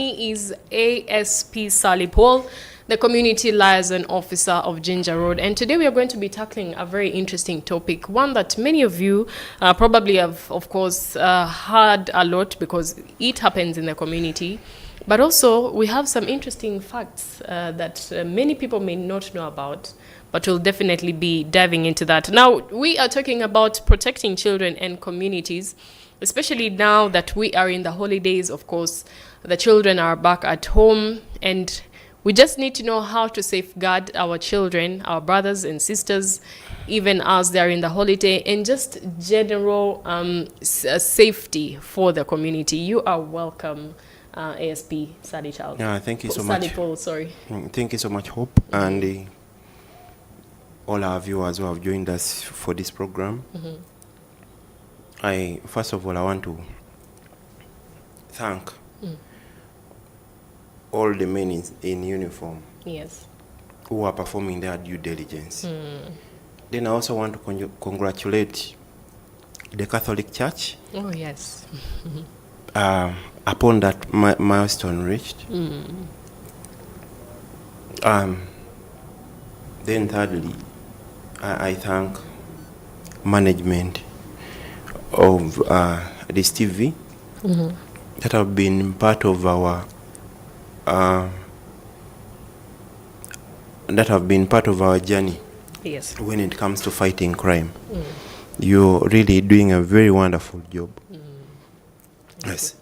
He is ASP Paul, the Community Liaison Officer of Jinja Road. And today we are going to be tackling a very interesting topic, one that many of you probably have, of course, heard a lot because it happens in the community. But also, we have some interesting facts that many people may not know about, but we'll definitely be diving into that. Now, we are talking about protecting children and communities, especially now that we are in the holidays. Of course, the children are back at home, and we just need to know how to safeguard our children, our brothers and sisters, even as they're in the holiday, and just general safety for the community. You are welcome, ASP Ssali Child. Yeah, thank you so much. Ssali Paul, sorry. Thank you so much, Hope, and all our viewers who have joined us for this program. First of all, I want to thank all the men in uniform, yes, who are performing their due diligence. Then I also want to congratulate the Catholic Church. Oh, yes. Upon that milestone reached. Then thirdly, I thank management of this TV that have been part of our journey. Yes. When it comes to fighting crime. You're really doing a very wonderful job. Yes.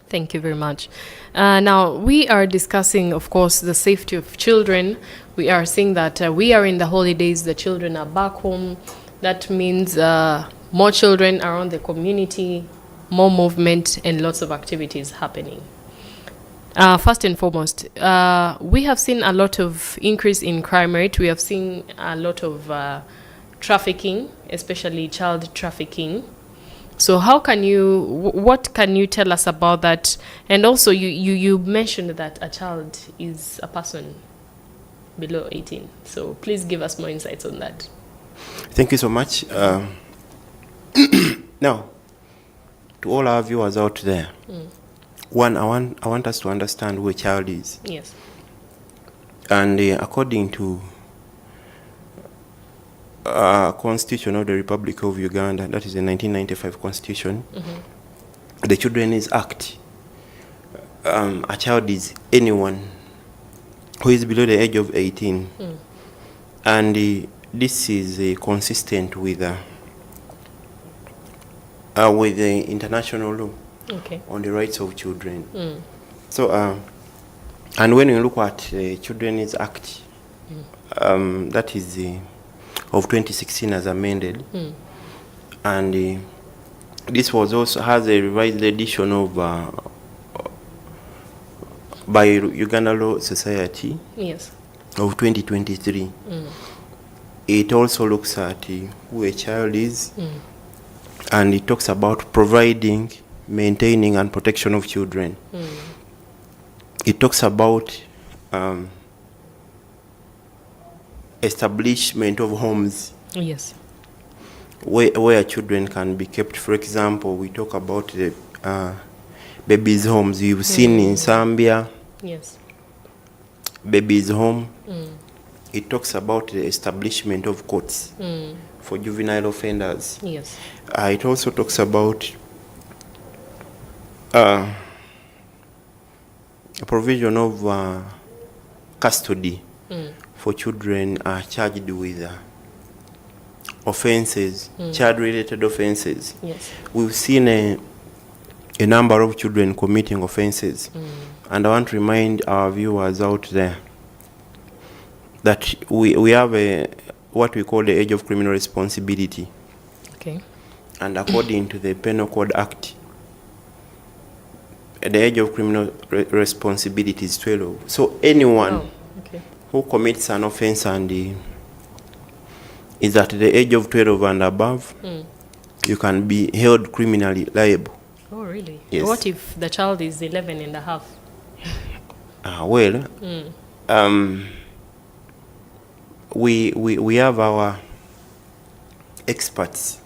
Thank you very much. Now, we are discussing, of course, the safety of children. We are seeing that we are in the holidays, the children are back home. That means more children around the community, more movement, and lots of activities happening. First and foremost, we have seen a lot of increase in crime rate. We have seen a lot of trafficking, especially child trafficking. So what can you tell us about that? And also, you mentioned that a child is a person below 18. So please give us more insights on that. Thank you so much. Now, to all our viewers out there, one, I want us to understand who a child is. Yes. And according to Constitution of the Republic of Uganda, that is the 1995 Constitution, the Children's Act, a child is anyone who is below the age of 18. And this is consistent with the international law on the rights of children. So, and when you look at the Children's Act, that is of 2016 as amended, and this was also has a revised edition of by Uganda Law Society, yes, of 2023. It also looks at who a child is, and it talks about providing, maintaining, and protection of children. It talks about establishment of homes, yes, where children can be kept. For example, we talk about the babies' homes. You've seen in Zambia, yes, babies' home. It talks about the establishment of courts for juvenile offenders. yes, It also talks about a provision of custody for children charged with offenses, child-related offenses. yes, We've seen a number of children committing offenses, and I want to remind our viewers out there that we have what we call the age of criminal responsibility. okay, And according to the Penal Code Act, the age of criminal responsibility is 12. So anyone who commits an offense and is at the age of 12 and above, you can be held criminally liable. Oh, really? Yes. What if the child is 11 and a half? We have our experts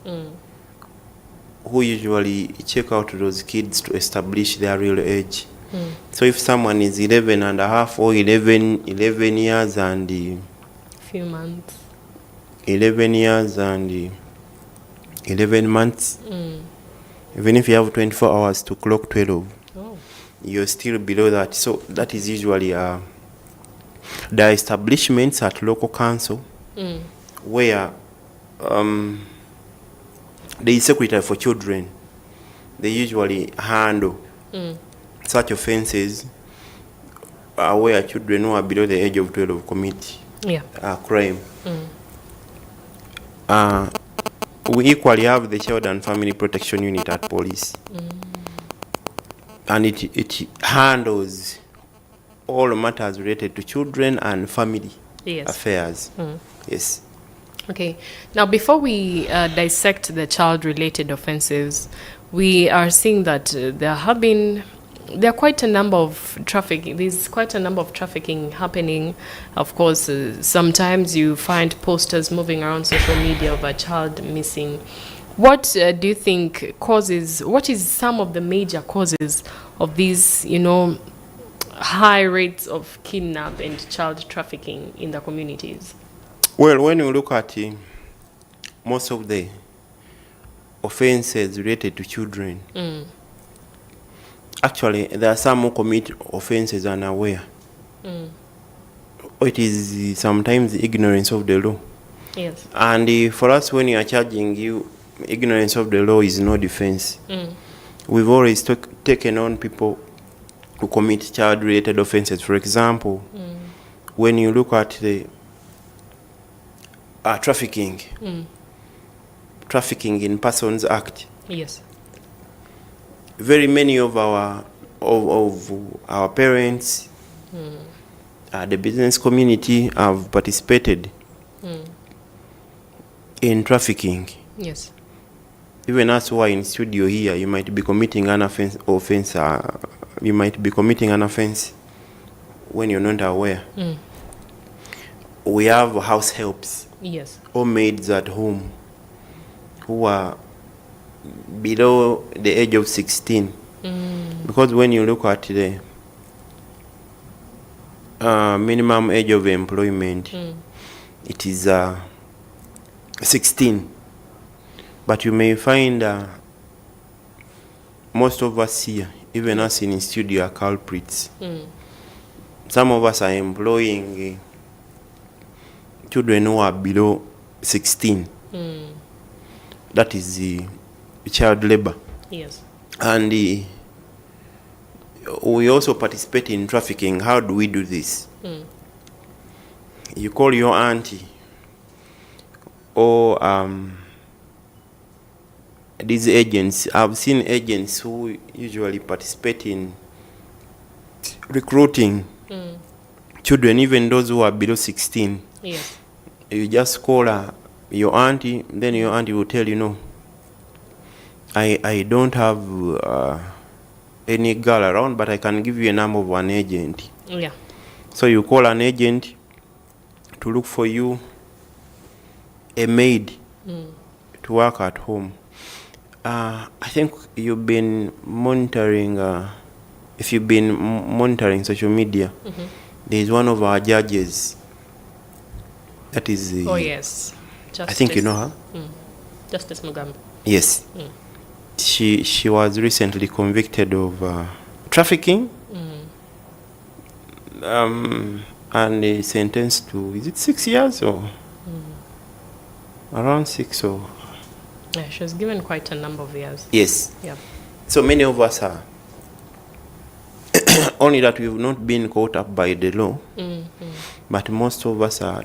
who usually check out those kids to establish their real age. So if someone is 11 and a half or 11 years and few months, 11 years and 11 months, even if you have 24 hours to clock 12, you're still below that. So that is usually the establishments at local council where the secretary for children, they usually handle such offenses where children who are below the age of 12 commit crime. We equally have the Child and Family Protection Unit at police. And it handles all matters related to children and family affairs. Yes. Okay. Now, before we dissect the child-related offenses, we are seeing that there are quite a number of trafficking. There's quite a number of trafficking happening. Of course, sometimes you find posters moving around social media of a child missing. What do you think causes? What is some of the major causes of these, high rates of kidnap and child trafficking in the communities? Well, when you look at most of the offenses related to children, actually, there are some who commit offenses unaware. It is sometimes ignorance of the law. Yes. And for us, when you are charging you, ignorance of the law is no defense. We've always taken on people who commit child-related offenses. For example, when you look at the trafficking in Persons Act. Yes. Very many of our parents, the business community have participated in trafficking. Yes. Even us who are in studio here, you might be committing an offense. You might be committing an offense when you're not aware. We have house helps. Yes. Or maids at home who are below the age of 16. Because when you look at the minimum age of employment, it is 16. But you may find most of us here, even us in studio, are culprits. Some of us are employing children who are below 16. That is the child labor. Yes. And we also participate in trafficking. How do we do this? You call your auntie or these agents. I've seen agents who usually participate in recruiting children, even those who are below 16. Yes. You just call your auntie, then your auntie will tell you, no, I don't have any girl around, but I can give you a number of an agent. Yeah. So you call an agent to look for you a maid to work at home. I think you've been monitoring, if you've been monitoring social media, there is one of our judges. That is oh, yes. Justice. I think you know her. Justice Mugambo. Yes. She was recently convicted of trafficking and sentenced to, is it 6 years or around 6 or? Yeah, she was given quite a number of years. Yes. Yeah. So many of us are only that we've not been caught up by the law. But most of us are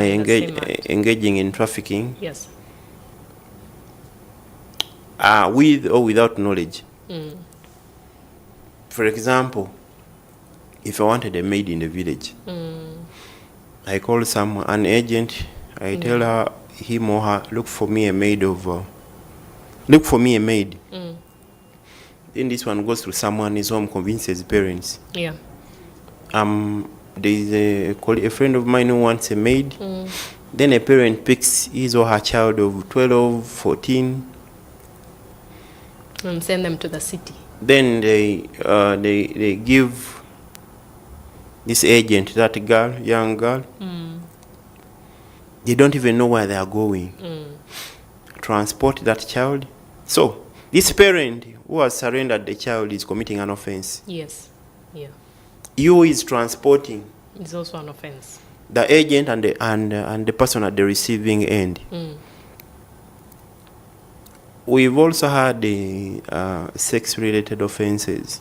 engaging in trafficking. Yes. With or without knowledge. For example, if I wanted a maid in the village, I call an agent, I tell her, him or her, look for me a maid. Then this one goes to someone, his home, convinces parents. Yeah. There is a friend of mine who wants a maid. Then a parent picks his or her child of 12, 14. And send them to the city. then they give this agent, that girl, young girl, they don't even know where they are going. Transport that child. So this parent who has surrendered the child is committing an offense. Yes. Yeah. You is transporting. It's also an offense. The agent and the person at the receiving end. We've also had the sex-related offenses.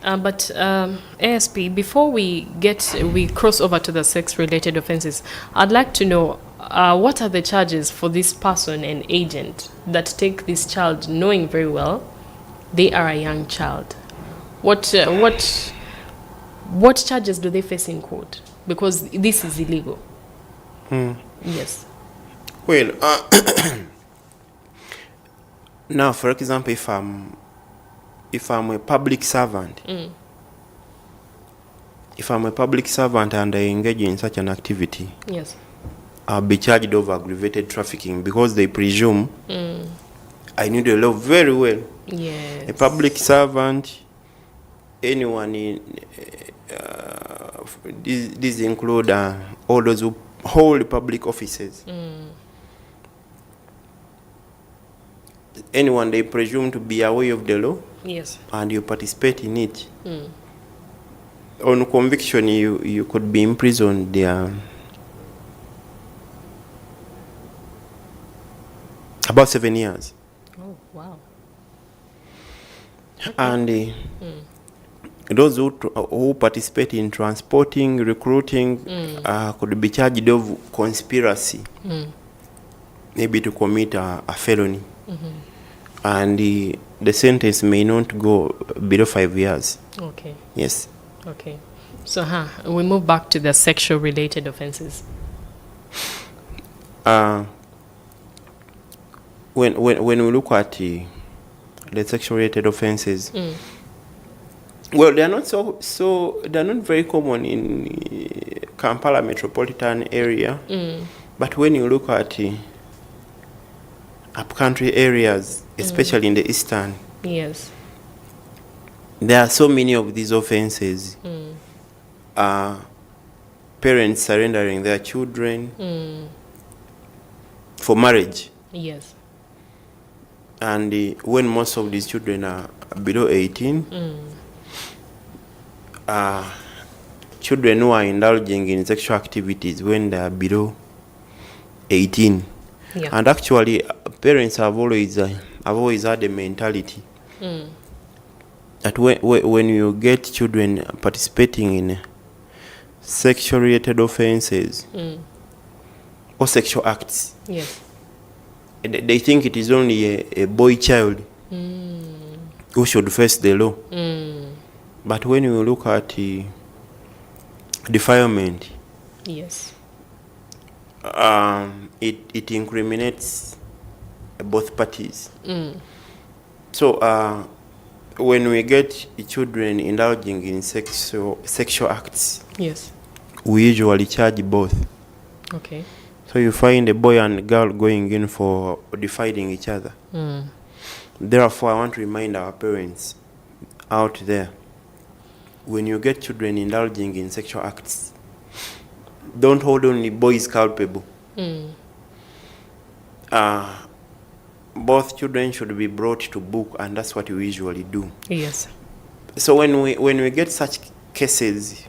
But ASP, before we cross over to the sex-related offenses, I'd like to know what are the charges for this person and agent that take this child knowing very well they are a young child? What charges do they face in court? Because this is illegal. Yes. Well, now, for example, if I'm a public servant, if I'm a public servant and I engage in such an activity, yes, I'll be charged of aggravated trafficking because they presume I knew the law very well. Yes. A public servant, anyone in these include all those who hold public offices. Anyone they presume to be aware of the law, yes, and you participate in it. On conviction, you could be imprisoned there about 7 years. Oh, wow. And those who participate in transporting, recruiting, could be charged of conspiracy, maybe to commit a felony. And the sentence may not go below 5 years. Okay. Yes. Okay. So, we move back to the sexual related offenses. When we look at the sexual related offenses, well, they are not they're not very common in Kampala metropolitan area. But when you look at upcountry areas, especially in the eastern, yes, there are so many of these offenses. Parents surrendering their children for marriage. Yes. And when most of these children are below 18, children who are indulging in sexual activities when they are below 18. Yeah. And actually, parents have always had a mentality that when you get children participating in sexual-related offenses or sexual acts, yes, they think it is only a boy child who should face the law. But when you look at defilement, yes, it incriminates both parties. So when we get children indulging in sexual acts, yes, we usually charge both. okay, So you find a boy and a girl going in for defying each other. Therefore, I want to remind our parents out there, when you get children indulging in sexual acts, don't hold only boys culpable. Both children should be brought to book, and that's what we usually do. yes, So when we get such cases,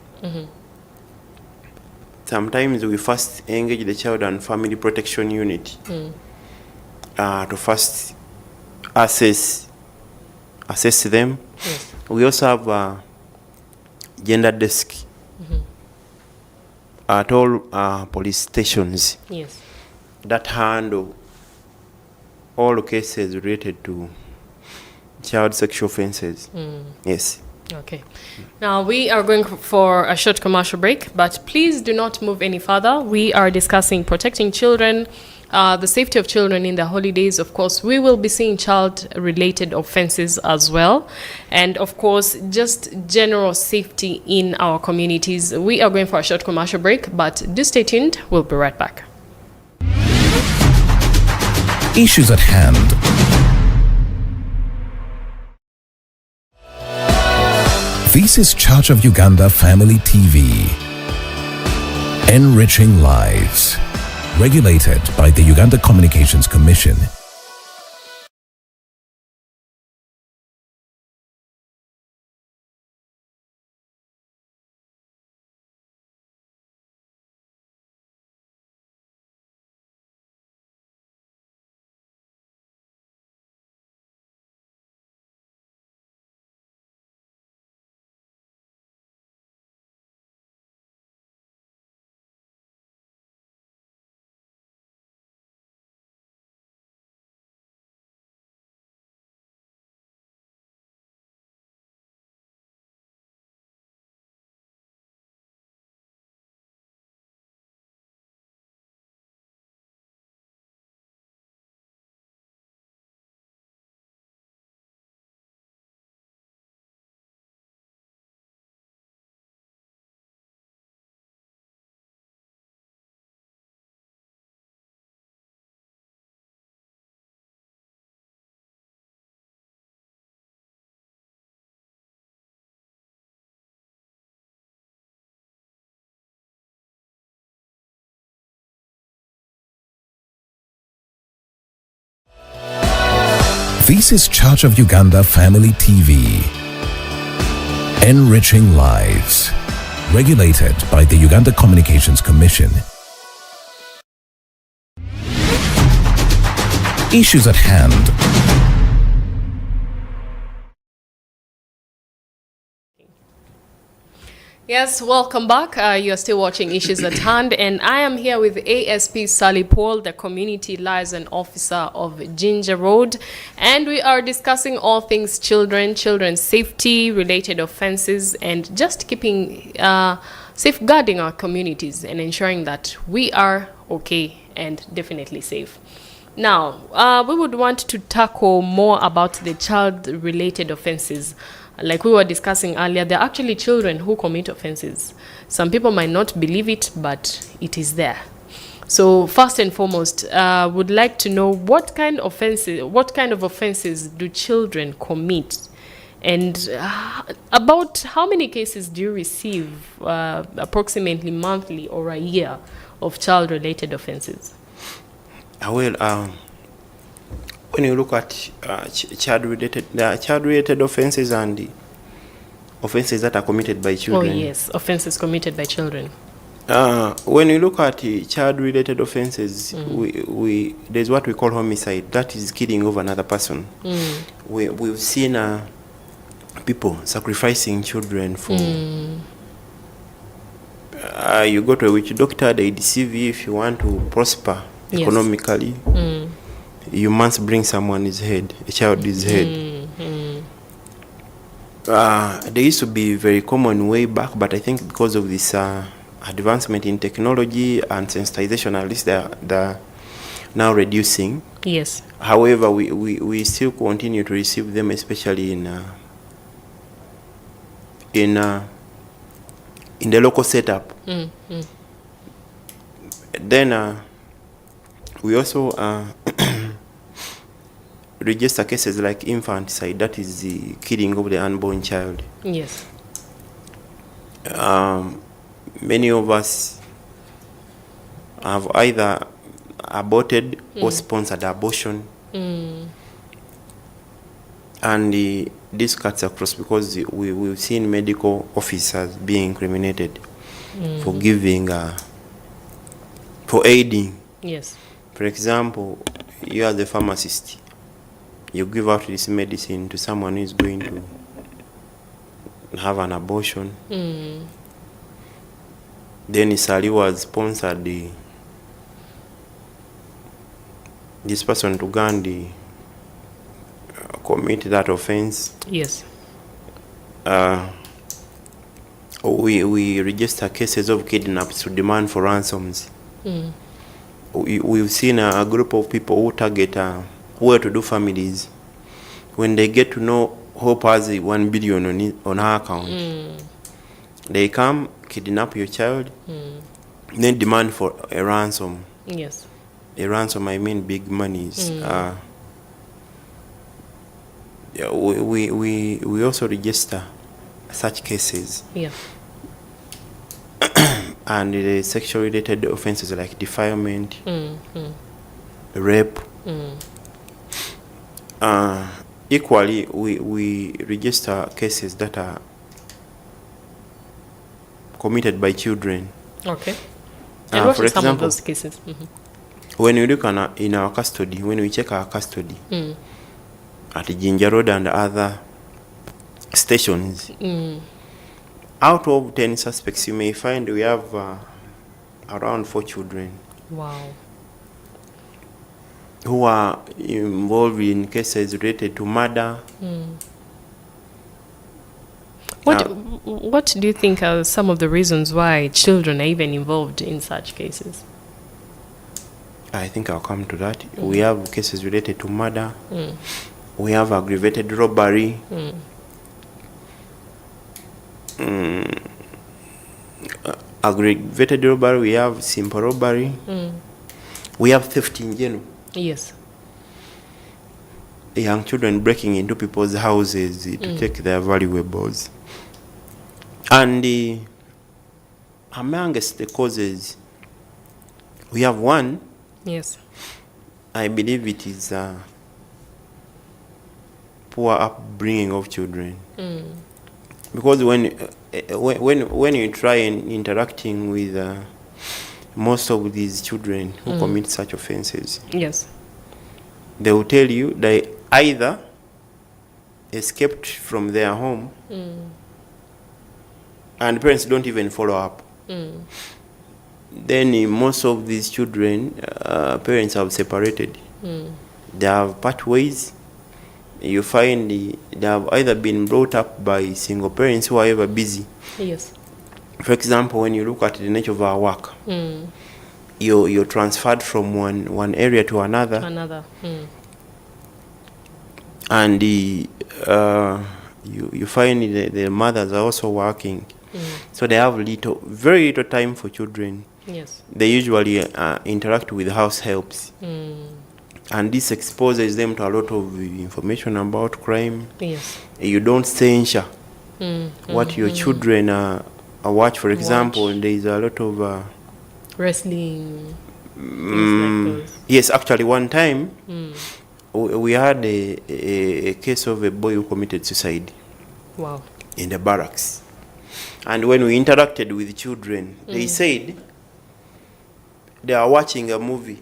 sometimes we first engage the Child and Family Protection Unit to first assess them. yes, We also have a gender desk at all police stations yes. that handle all cases related to child sexual offenses. Yes. Okay. Now we are going for a short commercial break, but please do not move any further. We are discussing protecting children, the safety of children in the holidays. Of course, we will be seeing child-related offenses as well. And of course, just general safety in our communities. We are going for a short commercial break, but do stay tuned. We'll be right back. Issues at hand. This is Church of Uganda Family TV. Enriching lives. Regulated by the Uganda Communications Commission. This is Church of Uganda Family TV. Enriching lives. Regulated by the Uganda Communications Commission. Issues at hand. Yes, welcome back. You're still watching Issues at Hand, and I am here with ASP Ssali Paul, the Community Liaison Officer of Jinja Road, and we are discussing all things children, children's safety, related offenses, and just keeping, safeguarding our communities and ensuring that we are okay and definitely safe. Now, we would want to tackle more about the child-related offenses. Like we were discussing earlier, there are actually children who commit offenses. Some people might not believe it, but it is there. So first and foremost, would like to know what kind of offenses do children commit, and about how many cases do you receive approximately monthly or a year of child-related offenses? When you look at child-related offenses and the offenses that are committed by children. Oh yes, offenses committed by children. When you look at child-related offenses, there's what we call homicide. That is killing of another person. We've seen people sacrificing children for. You go to a witch doctor, they deceive you if you want to prosper economically. You must bring someone's head, a child's head. They used to be very common way back, but I think because of this advancement in technology and sensitization, at least they're now reducing. Yes. However, we still continue to receive them, especially in the local setup. Then we also register cases like infanticide, that is the killing of the unborn child. Yes. Many of us have either aborted or sponsored abortion. And this cuts across because we've seen medical officers being incriminated for giving, for aiding. Yes. For example, you are the pharmacist. You give out this medicine to someone who is going to have an abortion. Then Ssali was sponsored this person to go and commit that offense. Yes. We register cases of kidnaps to demand for ransoms. We've seen a group of people who target well-to-do families. When they get to know Hope has 1 billion on her account, they come, kidnap your child, then demand for a ransom. Yes. A ransom, I mean big monies. We also register such cases. Yeah. And the sexual related offenses like defilement, rape. Equally, we register cases that are committed by children. Okay. And what for are some of example, those cases? when we look in our custody, when we check our custody at Jinja Road and other stations, out of 10 suspects, you may find we have around 4 children. Wow. Who are involved in cases related to murder. What do you think are some of the reasons why children are even involved in such cases? I think I'll come to that. We have cases related to murder. We have aggravated robbery. Aggravated robbery, we have simple robbery. We have theft in general. Yes. Young children breaking into people's houses to take their valuables. And amongst the causes, we have one. Yes. I believe it is poor upbringing of children. Because when you try and interacting with most of these children who commit such offenses, yes, they will tell you they either escaped from their home and parents don't even follow up. Then most of these children, parents have separated. They have part ways. You find they have either been brought up by single parents who are ever busy. Yes. For example, when you look at the nature of our work, you're transferred from one area to another. And you find the mothers are also working. So they have very little time for children. Yes. They usually interact with house helps. And this exposes them to a lot of information about crime. Yes. You don't censure what your children watch. For example, there is a lot of wrestling, things like those. Yes, actually one time we had a case of a boy who committed suicide. Wow. In the barracks. And when we interacted with children, they said they are watching a movie.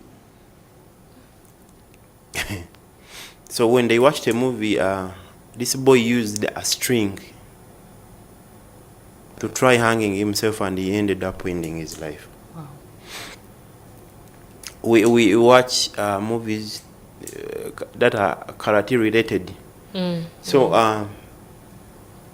So when they watched a movie, this boy used a string to try hanging himself, and he ended up ending his life. Wow. We watch movies that are karate related. So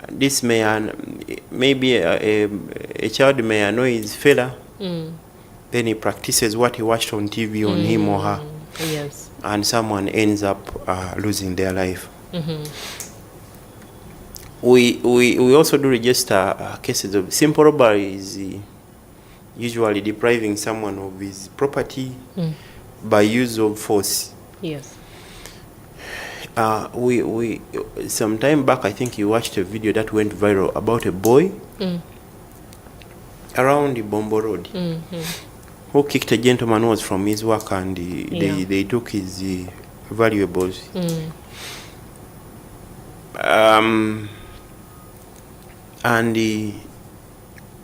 this maybe a child may annoy his fella. Then he practices what he watched on TV on him or her. Yes. And someone ends up losing their life. We also do register cases of simple robbery is usually depriving someone of his property by use of force. Yes. We some time back, I think you watched a video that went viral about a boy around the Bombo Road who kicked a gentleman who was from his work, and they took his valuables. And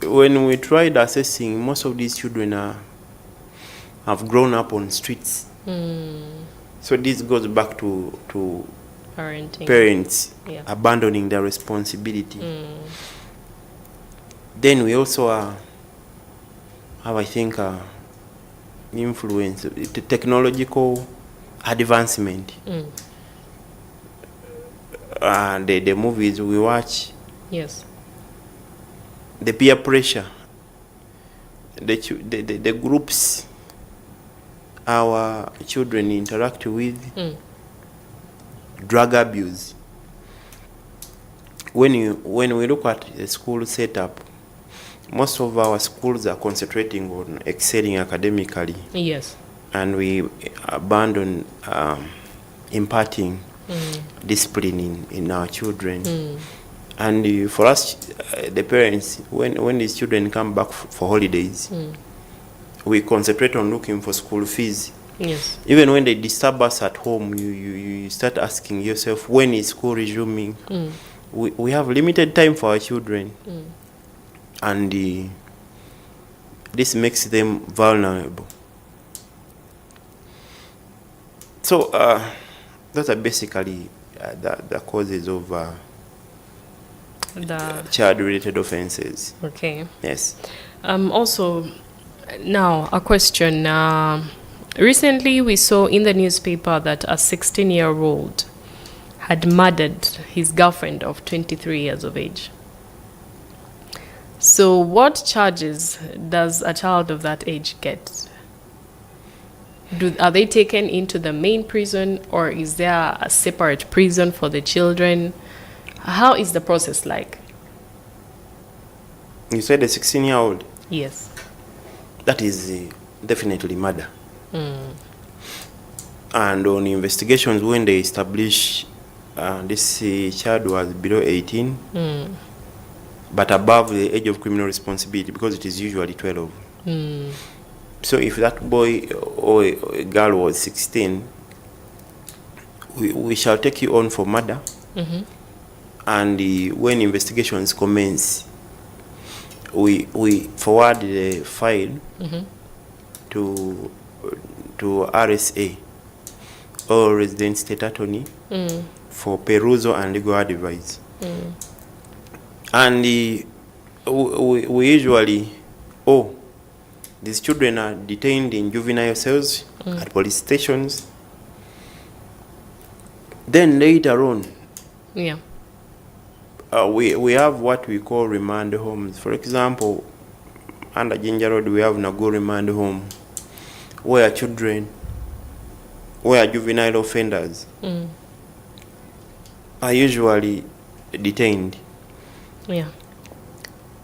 when we tried assessing, most of these children have grown up on streets. So this goes back to parenting. Parents abandoning their responsibility. Then we also have, I think, influence, the technological advancement. The movies we watch. Yes. The peer pressure. The groups our children interact with. Drug abuse. When we look at the school setup, most of our schools are concentrating on excelling academically. Yes. And we abandon imparting discipline in our children. And for us, the parents, when these children come back for holidays, we concentrate on looking for school fees. Yes. Even when they disturb us at home, you start asking yourself, when is school resuming? We have limited time for our children. And this makes them vulnerable. So those are basically the causes of The child-related offenses. okay. Yes. Also, now a question. Recently, we saw in the newspaper that a 16-year-old had murdered his girlfriend of 23 years of age. So, what charges does a child of that age get? Are they taken into the main prison, or is there a separate prison for the children? How is the process like? You said a 16-year-old? Yes. That is definitely murder. And on investigations, when they establish this child was below 18, but above the age of criminal responsibility, because it is usually 12. So if that boy or a girl was 16, we shall take you on for murder. And when investigations commence, we forward the file to RSA, or Resident State Attorney, for perusal and legal advice. And we usually, these children are detained in juvenile cells at police stations. Then later on, we have what we call remand homes. For example, under Jinja Road, we have Nago Remand Home, where juvenile offenders are usually detained.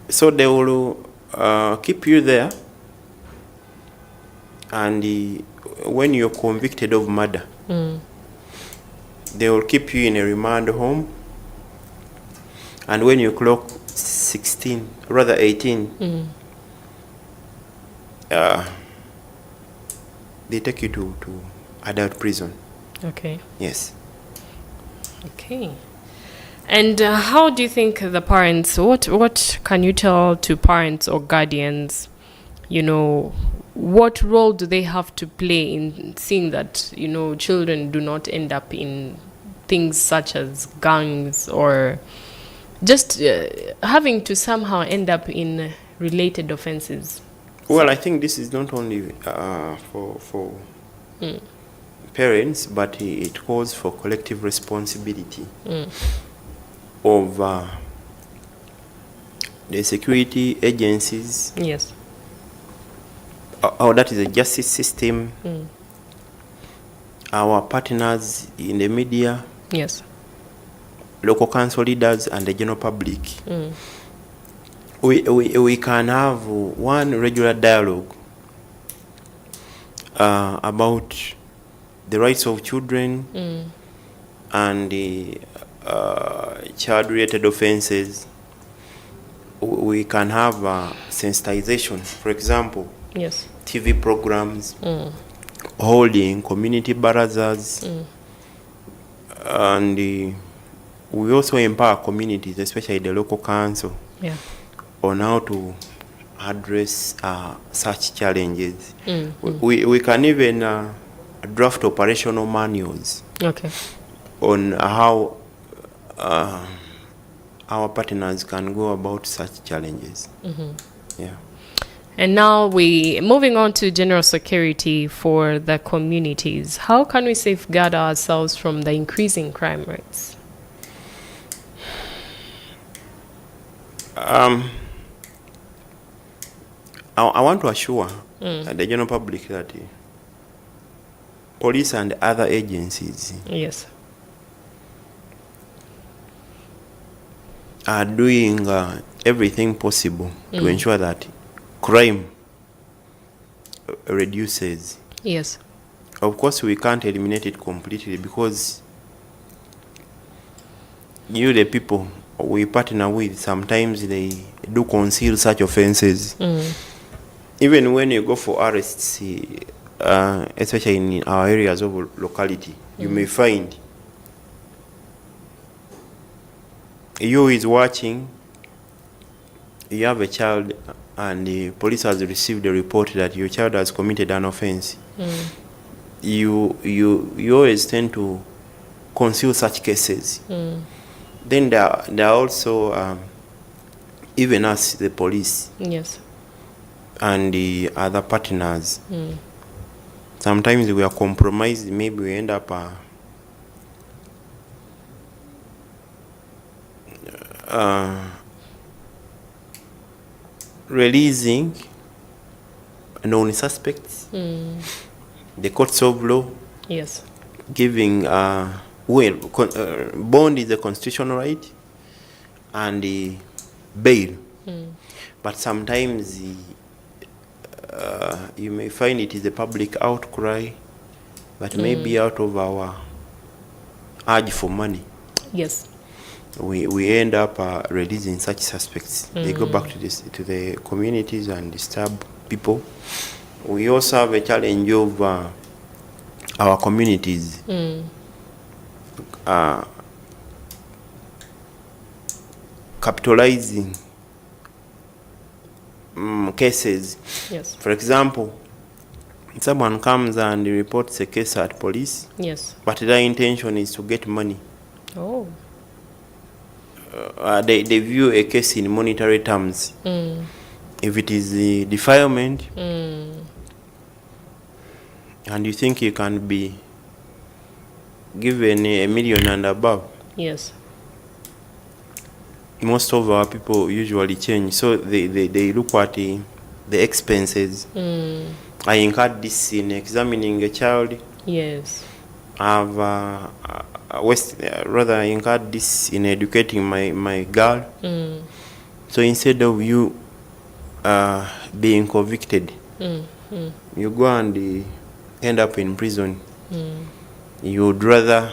So they will keep you there, and when you're convicted of murder, they will keep you in a remand home, and when you clock 18, they take you to adult prison. Okay. Yes. Okay. And how do you think the parents, what can you tell to parents or guardians, what role do they have to play in seeing that, children do not end up in things such as gangs, or just having to somehow end up in related offenses? Well, I think this is not only for parents, but it calls for collective responsibility of the security agencies. Yes. That is the justice system. Our partners in the media. Yes. Local council leaders and the general public. We can have one regular dialogue about the rights of children and the child-related offenses. We can have sensitization, for example, yes, TV programs, holding community barazas, and we also empower communities, especially the local council, on how to address such challenges. We can even draft operational manuals on how our partners can go about such challenges. Yeah. And now we moving on to general security for the communities. How can we safeguard ourselves from the increasing crime rates? I want to assure the general public that police and other agencies are doing everything possible to ensure that crime reduces. Yes. Of course, we can't eliminate it completely, because the people we partner with, sometimes they do conceal such offenses. Even when you go for arrests, especially in our areas of locality, you may find you is watching, you have a child, and the police has received a report that your child has committed an offense. You always tend to conceal such cases. Then there are also even us, the police, Yes. and the other partners. Sometimes we are compromised. Maybe we end up releasing known suspects. The courts of law. Yes. Giving bond is a constitutional right, and bail. But sometimes you may find it is a public outcry, but maybe out of our urge for money. Yes. We end up releasing such suspects. They go back to the communities and disturb people. We also have a challenge of our communities capitalizing cases. Yes. For example, someone comes and reports a case at police. Yes. But their intention is to get money. Oh. They view a case in monetary terms. If it is defilement, and you think you can be given $1 million and above, Yes. most of our people usually change. So they look at the expenses. I incurred this in examining a child. Yes. I've rather incurred this in educating my girl. So instead of you being convicted, you go and end up in prison. You would rather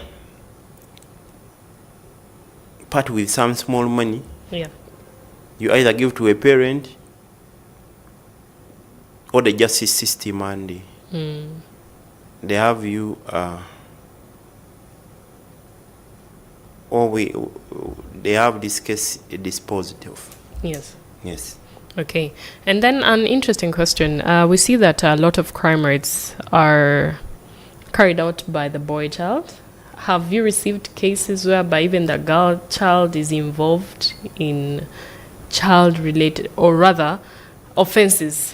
part with some small money. Yeah. You either give to a parent or the justice system, and they have you they have this case disposed of. Yes. Yes. Okay. And then an interesting question. We see that a lot of crime rates are carried out by the boy child. Have you received cases whereby even the girl child is involved in child-related, or rather, offenses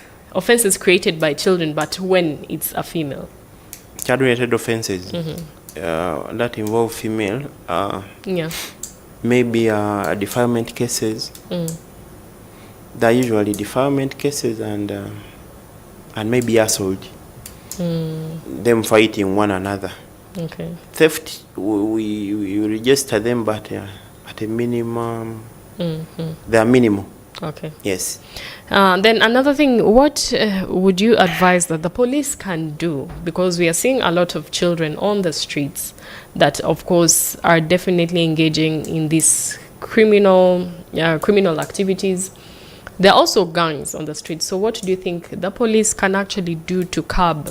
created by children, but when it's a female? Child-related offenses that involve female, Yeah. maybe defilement cases. They're usually defilement cases and maybe assault. Them fighting one another. Okay. Theft, we register them, but at a minimum, they are minimal. Okay. Yes. Then another thing, what would you advise that the police can do? Because we are seeing a lot of children on the streets that, of course, are definitely engaging in these criminal activities. There are also gangs on the streets. So what do you think the police can actually do to curb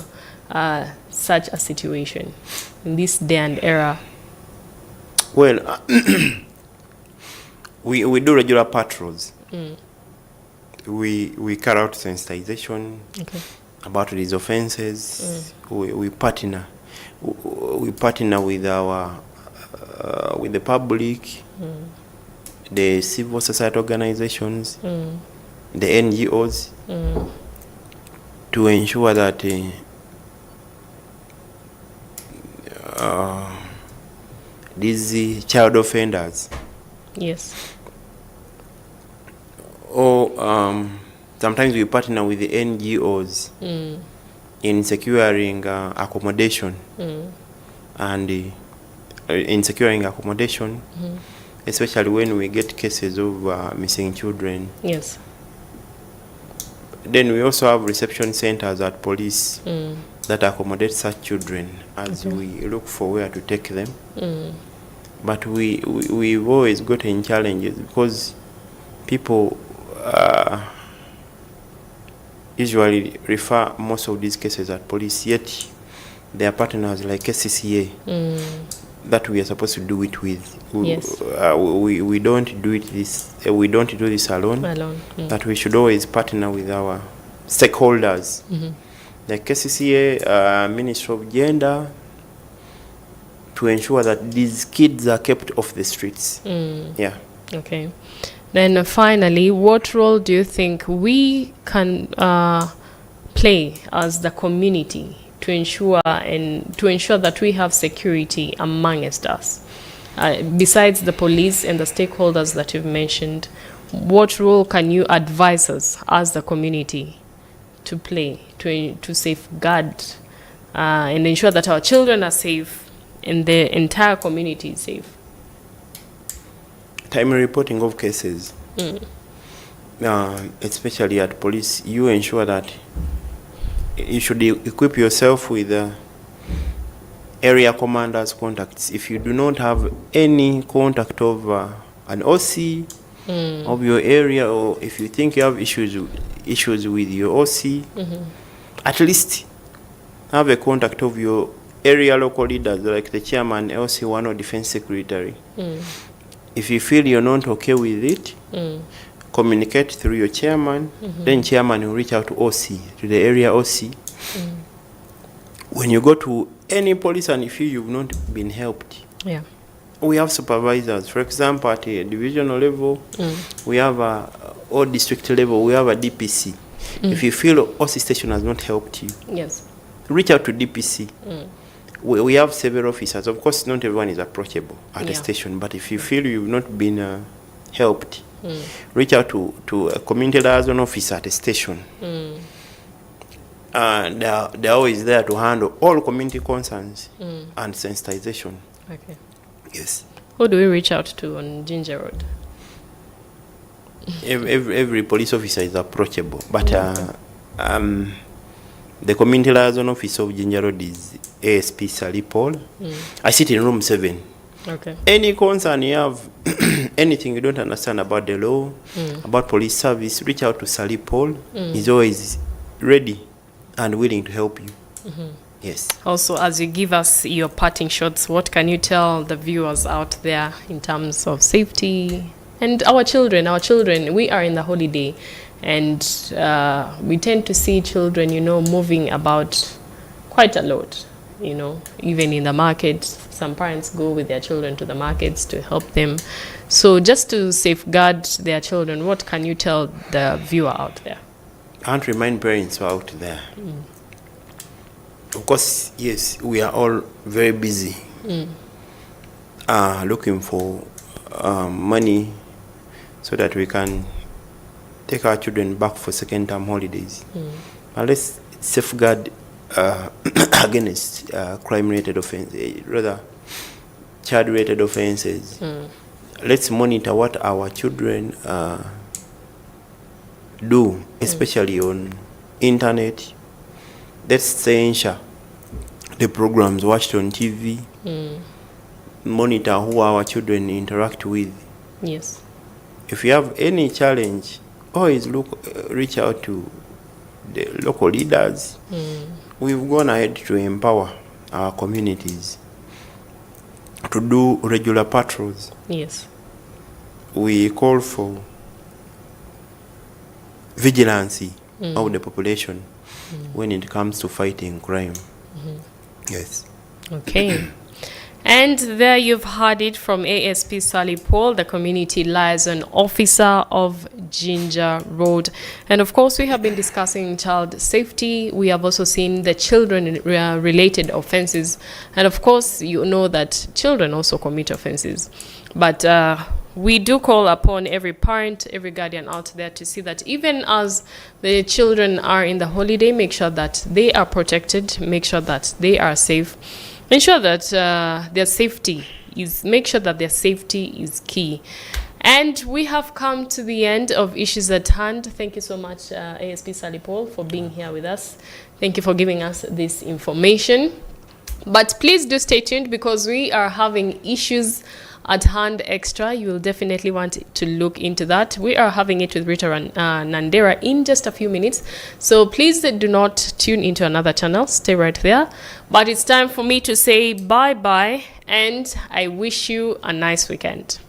such a situation in this day and era? Well, we do regular patrols. We carry out sensitization about these offenses. We partner with our with the public, the civil society organizations, the NGOs, to ensure that these child offenders, Yes. or sometimes we partner with the NGOs in securing accommodation, and in securing accommodation, especially when we get cases of missing children. Yes. Then we also have reception centers at police that accommodate such children as we look for where to take them. but we've always gotten challenges because people usually refer most of these cases at police, yet their partners like SCCA that we are supposed to do it with. Yes. We don't do we don't do this alone. That we should always partner with our stakeholders, like SCCA, Ministry of Gender, to ensure that these kids are kept off the streets. Yeah. Okay. Then finally, what role do you think we can play as the community to ensure that we have security amongst us? Besides the police and the stakeholders that you've mentioned, what role can you advise us as the community to play to safeguard and ensure that our children are safe and the entire community is safe? Timely reporting of cases, especially at police, you ensure that you should equip yourself with area commanders' contacts. If you do not have any contact of an OC of your area, or if you think you have issues with your OC, at least have a contact of your area local leaders, like the chairman, LC1 or defense secretary. If you feel you're not okay with it, communicate through your chairman. Then chairman will reach out to OC, to the area OC. When you go to any police and you feel you've not been helped, we have supervisors. For example, at a divisional level, we have or district level, we have a DPC. If you feel OC station has not helped you, reach out to DPC. We have several officers. Of course, not everyone is approachable at the station, but if you feel you've not been helped, reach out to a community liaison officer at the station. They're always there to handle all community concerns and sensitization. Okay. Yes. Who do we reach out to on Jinja Road? Every police officer is approachable, but the community liaison office of Jinja Road is ASP Paul Ssali. I sit in room 7. Okay. Any concern you have, anything you don't understand about the law, about police service, reach out to Ssali Paul. He's always ready and willing to help you. Yes. Also, as you give us your parting shots, what can you tell the viewers out there in terms of safety and our children? We are in the holiday, and we tend to see children, moving about quite a lot. Even in the market, some parents go with their children to the markets to help them. So just to safeguard their children, what can you tell the viewer out there? I want to remind parents who are out there. Of course, yes, we are all very busy looking for money so that we can take our children back for second-term holidays. But let's safeguard against crime-related offenses, rather child-related offenses. Let's monitor what our children do, especially on internet. Let's ensure the programs watched on TV. Monitor who our children interact with. Yes. If you have any challenge, always reach out to the local leaders. We've gone ahead to empower our communities to do regular patrols. Yes. We call for vigilance of the population when it comes to fighting crime. Yes. Okay. And there you've heard it from ASP Ssali Paul, the Community Liaison Officer of Jinja Road. And of course, we have been discussing child safety. We have also seen the children-related offenses. And of course, you know that children also commit offenses. But we do call upon every parent, every guardian out there to see that even as the children are in the holiday, make sure that they are protected, make sure that they are safe. Ensure that their safety is key. And we have come to the end of Issues at Hand. Thank you so much, ASP Ssali Paul, for being here with us. Thank you for giving us this information. But please do stay tuned, because we are having Issues at hand extra, you will definitely want to look into that. We are having it with Rita Nandera in just a few minutes, so please do not tune into another channel. Stay right there. But it's time for me to say bye bye, and I wish you a nice weekend.